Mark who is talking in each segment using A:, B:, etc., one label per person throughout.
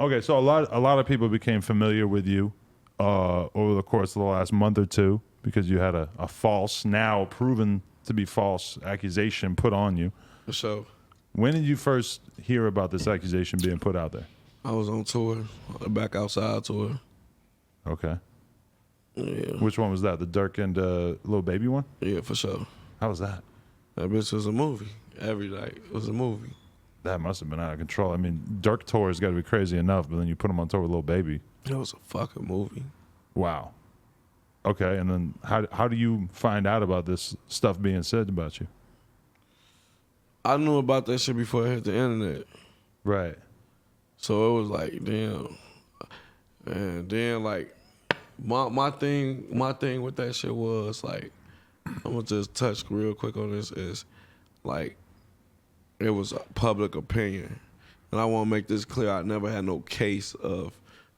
A: Okay, so a lot of people became familiar with you over the course of the last month or two because you had a false, now proven to be false accusation put on you.
B: For sure.
A: When did you first hear about this accusation being put out there?
B: I was on tour, back outside tour.
A: Okay.
B: Yeah.
A: Which one was that? The Dirk and Lil Baby one?
B: Yeah, for sure.
A: How was that?
B: That bitch was a movie. Every night it was a movie.
A: That must have been out of control. I mean, Dirk tour has got to be crazy enough, but then you put him on tour with Lil Baby.
B: It was a fucking movie.
A: Wow. Okay, and then how do you find out about this stuff being said about you?
B: I knew about that shit before it hit the internet.
A: Right.
B: So it was like, damn. And then like my thing with that shit was like, I'm gonna just touch real quick on this, is like it was a public opinion. And I wanna make this clear, I never had no case of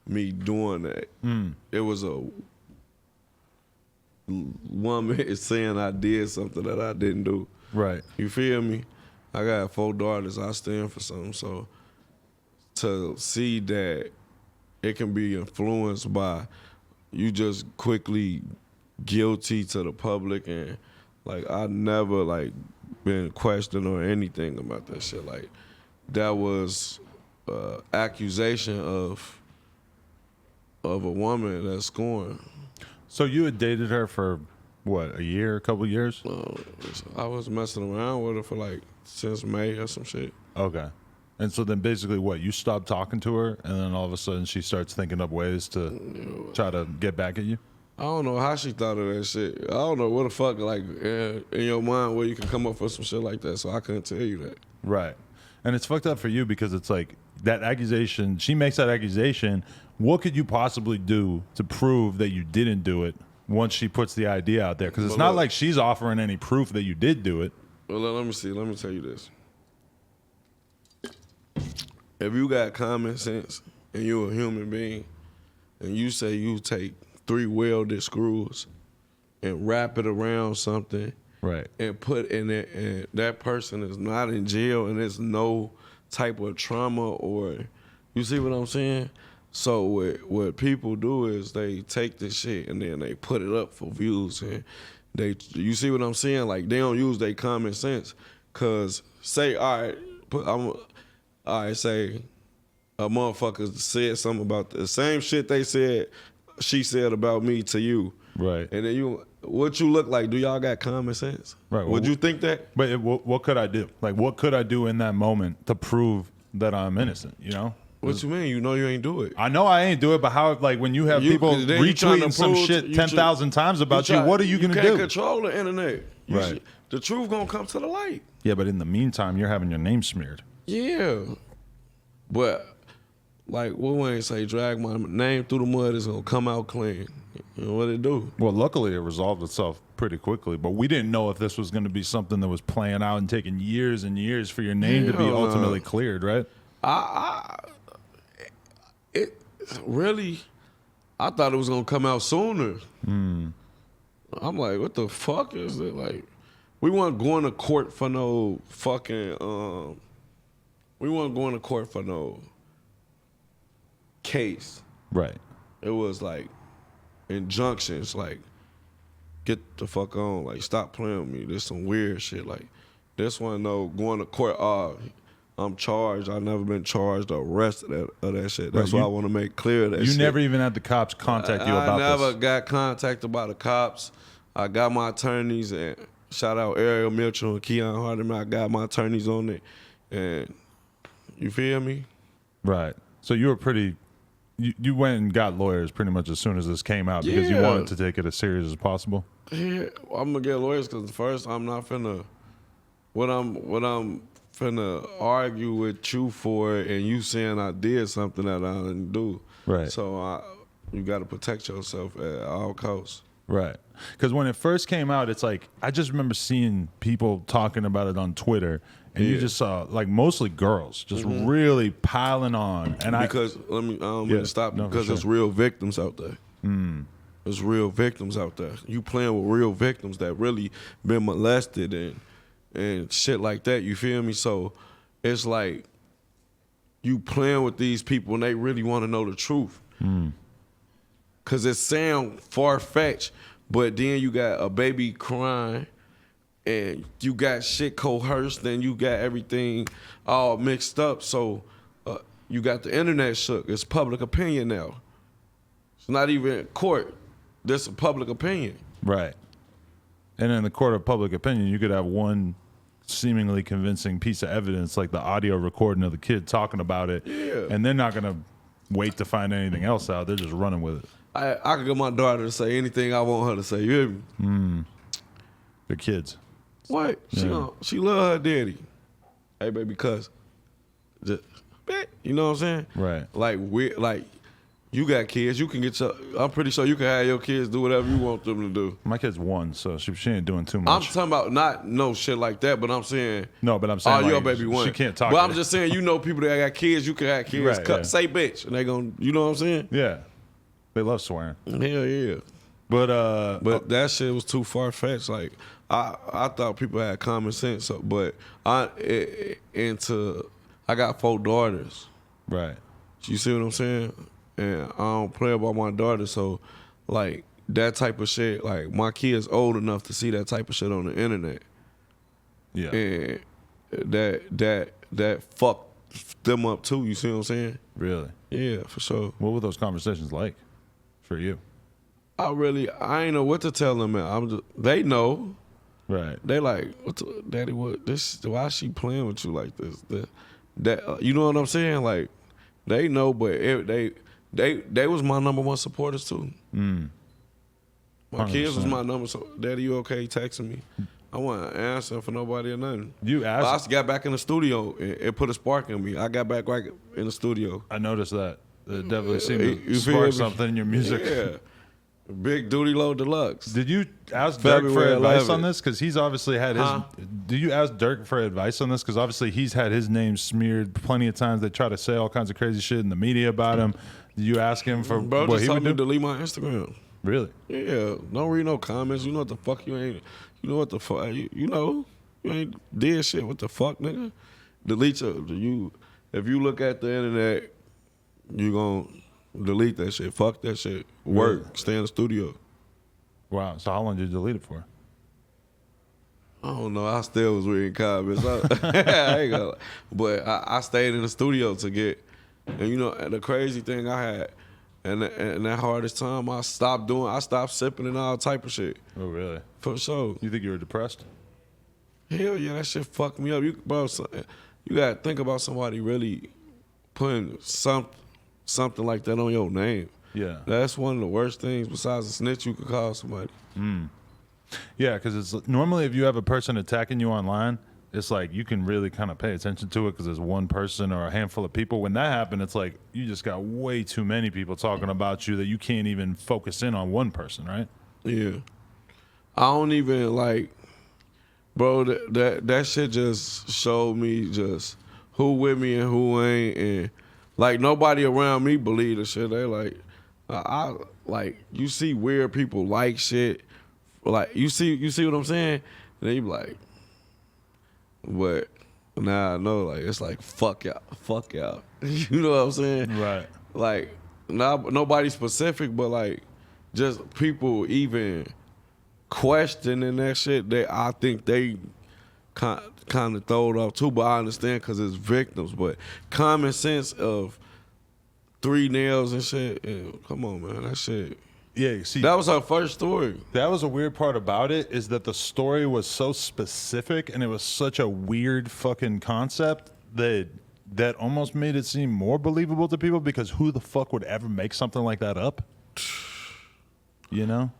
B: me doing that. It was a woman saying I did something that I didn't do.
A: Right.
B: You feel me? I got 4 daughters. I stand for something. So to see that it can be influenced by you just quickly guilty to the public, and like I never like been questioned or anything about that shit. Like that was accusation of a woman that's scorned.
A: So you had dated her for what, a year, a couple of years?
B: I was messing around with her for like since May or some shit.
A: Okay. And so then basically what, you stopped talking to her and then all of a sudden she starts thinking up ways to try to get back at you?
B: I don't know how she thought of that shit. I don't know what the fuck, like, in your mind where you can come up with some shit like that, so I couldn't tell you that.
A: Right. And it's fucked up for you because it's like that accusation, she makes that accusation. What could you possibly do to prove that you didn't do it once she puts the idea out there? Because it's not like she's offering any proof that you did do it.
B: Well, let me see. Let me tell you this. If you got common sense and you're a human being and you say you take 3 welded screws and wrap it around something,
A: right,
B: and put in it, and that person is not in jail and there's no type of trauma, or you see what I'm saying? So what people do is they take this shit and then they put it up for views, and you see what I'm saying? Like they don't use their common sense. Cause say, say a motherfucker said something about the same shit she said about me to you.
A: Right.
B: And then what you look like, do y'all got common sense?
A: Right.
B: Would you think that?
A: But what could I do? Like, what could I do in that moment to prove that I'm innocent, you know?
B: What you mean? You know you ain't do it.
A: I know I ain't do it, but how, like, when you have people retweeting some shit 10,000 times about you, what are you going to do?
B: You can't control the internet.
A: Right.
B: The truth going to come to the light.
A: Yeah, but in the meantime, you're having your name smeared.
B: Yeah. But, like, what Wayne say, drag my name through the mud, is going to come out clean. You know what it do?
A: Well, luckily it resolved itself pretty quickly, but we didn't know if this was going to be something that was playing out and taking years and years for your name to be ultimately cleared, right?
B: I thought it was going to come out sooner. I'm like, what the fuck is it? Like, we weren't going to court for no fucking, we weren't going to court for no case.
A: Right.
B: It was like injunctions, like, get the fuck on, like, stop playing with me. There's some weird shit. Like, this one, though, going to court, I'm charged. I've never been charged or arrested of that shit. That's why I want to make clear that
A: you never even had the cops contact you about this?
B: I never got contacted by the cops. I got my attorneys, and shout out Ariel Mitchell and Keon Hardeman. I got my attorneys on it, and you feel me?
A: Right. So you were pretty... You went and got lawyers pretty much as soon as this came out because you wanted to take it as serious as possible?
B: Yeah, I'm going to get lawyers because first I'm not finna... What I'm finna argue with you for, and you saying I did something that I didn't do.
A: Right.
B: So you got to protect yourself at all costs.
A: Right. Because when it first came out, it's like, I just remember seeing people talking about it on Twitter, and you just saw, like, mostly girls just really piling on. And
B: because, I don't mean to stop, because there's real victims out there. There's real victims out there. You playing with real victims that really been molested and shit like that, you feel me? So it's like, you playing with these people and they really want to know the truth. Cause it sound far-fetched, but then you got a baby crying and you got shit coerced and you got everything all mixed up. So you got the internet shook. It's public opinion now. It's not even court. This is public opinion.
A: Right. And in the court of public opinion, you could have one seemingly convincing piece of evidence, like the audio recording of the kid talking about it, and they're not going to wait to find anything else out. They're just running with it.
B: I could get my daughter to say anything I want her to say. You hear me?
A: They're kids.
B: What?
A: Yeah.
B: She love her daddy. Hey, baby, cuz. You know what I'm saying?
A: Right.
B: Like you got kids. You can get your. I'm pretty sure you can have your kids do whatever you want them to do.
A: My kid's 1, so she ain't doing too
B: I'm
A: much.
B: talking about not no shit like that, but I'm saying.
A: No, but I'm saying.
B: Oh,
A: like,
B: your baby 1.
A: She can't talk.
B: But
A: to
B: I'm
A: her.
B: just saying, you know, people that got kids, you can have kids.
A: Right, yeah.
B: Say bitch, and they gonna. You know what I'm saying?
A: Yeah. They love swearing.
B: Hell yeah.
A: But
B: That shit was too far fetched. Like I thought people had common sense, but I got 4 daughters.
A: right.
B: You see what I'm saying? And I don't play about my daughter, so like that type of shit. Like my kid's old enough to see that type of shit on the internet,
A: Yeah.
B: and that fucked them up too. You see what I'm saying?
A: Really.
B: Yeah, for sure.
A: What were those conversations like for you?
B: I ain't know what to tell them. They know.
A: Right.
B: They like, Daddy, why is she playing with you like this? You know what I'm saying? Like, they know, but they was my number 1 supporters too. My kids was my number. So, Daddy, you okay? Texting me. I wasn't answering for nobody or nothing.
A: You asked.
B: I just got back in the studio. It put a spark in me. I got back right in the studio.
A: I noticed that. It definitely seemed
B: You
A: to
B: feel
A: spark
B: me?
A: something in your music.
B: Yeah. Big Duty Low Deluxe.
A: Did you ask Dirk for
B: February
A: advice
B: 11th.
A: on this? Because he's obviously had his. Did you ask Dirk for advice on this? Because obviously he's had his name smeared plenty of times. They try to say all kinds of crazy shit in the media about him. Did you ask him for
B: Bro,
A: what
B: just
A: he
B: told
A: would
B: me to
A: do?
B: delete my Instagram.
A: Really?
B: Yeah, don't read no comments. You know what the fuck you ain't. You know what the fuck you know. You ain't did shit. What the fuck, nigga? Delete you. If you look at the internet, you gonna delete that shit. Fuck that shit. Work.
A: Really?
B: Stay in the studio.
A: Wow. So how long did you delete it for?
B: I don't know. I still was reading comments. I ain't gonna, but I stayed in the studio to get. And you know, and the crazy thing I had, and that hardest time, I stopped sipping and all type of shit.
A: Oh, really?
B: For sure.
A: You think you were depressed?
B: Hell yeah, that shit fucked me up. You gotta think about somebody really putting something like that on your name.
A: Yeah.
B: That's one of the worst things besides a snitch you could call somebody.
A: Yeah, because it's normally if you have a person attacking you online, it's like you can really kind of pay attention to it because there's one person or a handful of people. When that happened, it's like you just got way too many people talking about you that you can't even focus in on one person, right?
B: Yeah. I don't even like, bro, that shit just showed me just who with me and who ain't. And like nobody around me believe the shit. They like, I like, you see weird people like shit. Like, you see what I'm saying? And then you be like, but now I know, like, it's like, fuck y'all. You know what I'm saying?
A: Right.
B: Like, nobody specific, but like, just people even questioning that shit. I think they kind of throw it off too, but I understand because it's victims. But common sense of 3 nails and shit, come on, man, that shit.
A: Yeah, see,
B: That was her first story.
A: that was a weird part about it is that the story was so specific and it was such a weird fucking concept that almost made it seem more believable to people because who the fuck would ever make something like that up? You know?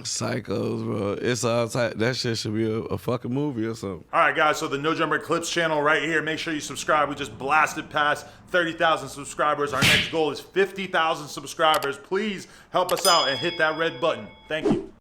B: Psychos, bro. It's all type. That shit should be a fucking movie or something.
C: All right, guys, so the No Jumper Clips channel right here. Make sure you subscribe. We just blasted past 30,000 subscribers. Our next goal is 50,000 subscribers. Please help us out and hit that red button. Thank you.